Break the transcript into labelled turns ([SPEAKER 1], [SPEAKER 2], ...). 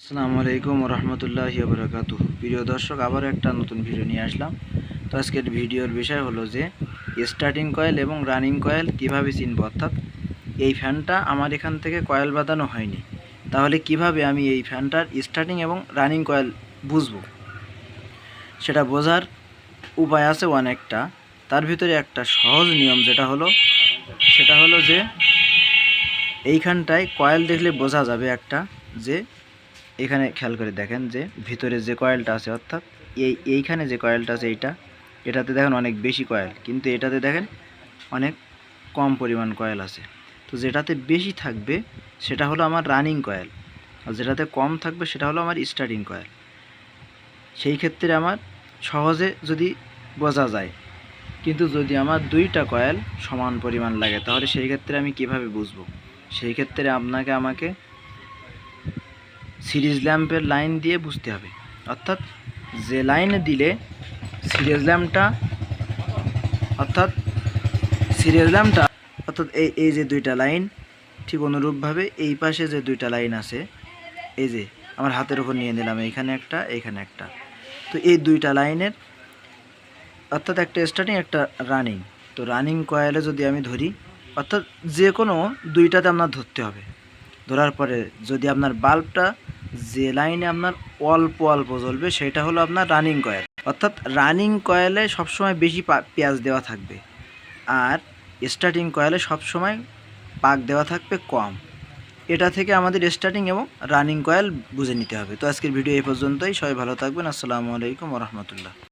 [SPEAKER 1] আসসালামু আলাইকুম রহমতুল্লাহি ওয়া বারাকাতুহু। প্রিয় দর্শক, আবার একটা নতুন ভিডিও নিয়ে আসলাম। তো আজকের ভিডিওর বিষয় হলো যে স্টার্টিং কয়েল এবং রানিং কয়েল কিভাবে চিনব। অর্থাৎ এই ফ্যানটা আমার এখান থেকে কয়েল বাঁধানো হয়নি, তাহলে কিভাবে আমি এই ফ্যানটার স্টার্টিং এবং রানিং কয়েল বুঝবো। সেটা বোঝার উপায় আছে অনেকটা। তার ভিতরে একটা সহজ নিয়ম সেটা হলো যে এইখানটায় কয়েল দেখলে বোঝা যাবে একটা, যে এখানে খেয়াল করে দেখেন যে ভিতরে যে কয়েলটা আছে, অর্থাৎ এইখানে যে কয়েলটা আছে এটাতে দেখেন অনেক বেশি কয়েল, কিন্তু এটাতে দেখেন অনেক কম পরিমাণ কয়েল আছে। তো যেটাতে বেশি থাকবে সেটা হলো আমার রানিং কয়েল, আর যেটাতে কম থাকবে সেটা হলো আমার স্টার্টিং কয়েল। সেই ক্ষেত্রে আমার সহজে যদি বোঝা যায়, কিন্তু যদি আমার দুইটা কয়েল সমান পরিমাণ লাগে তাহলে সেই ক্ষেত্রে আমি কিভাবে বুঝবো। সেই ক্ষেত্রে আমাকে সিরিজ ল্যাম্পের লাইন দিয়ে বুঝতে হবে। অর্থাৎ যে লাইনে দিলে সিরিজ ল্যাম্পটা অর্থাৎ এই যে দুইটা লাইন, ঠিক অনুরূপভাবে এই পাশে যে দুইটা লাইন আছে, এই যে আমার হাতের উপর নিয়ে নিলাম, এইখানে একটা এইখানে একটা, তো এই দুইটা লাইনের অর্থাৎ একটা স্টার্টিং একটা রানিং। তো রানিং কয়েলে যদি আমি ধরি, অর্থাৎ যে কোনো দুইটাতে আপনার ধরতে হবে। ধরার পরে যদি আপনার বাল্বটা যে লাইনে আপনার অল্প অল্প জ্বলবে সেটা হলো আপনার রানিং কয়েল। অর্থাৎ রানিং কয়েলে সবসময় বেশি পেঁয়াজ দেওয়া থাকবে, আর স্টার্টিং কয়েলে সবসময় পাক দেওয়া থাকবে কম। এটা থেকে আমাদের স্টার্টিং এবং রানিং কয়েল বুঝে নিতে হবে। তো আজকের ভিডিও এই পর্যন্তই। সবাই ভালো থাকবেন। আসসালামু আলাইকুম ওয়া রাহমাতুল্লাহ।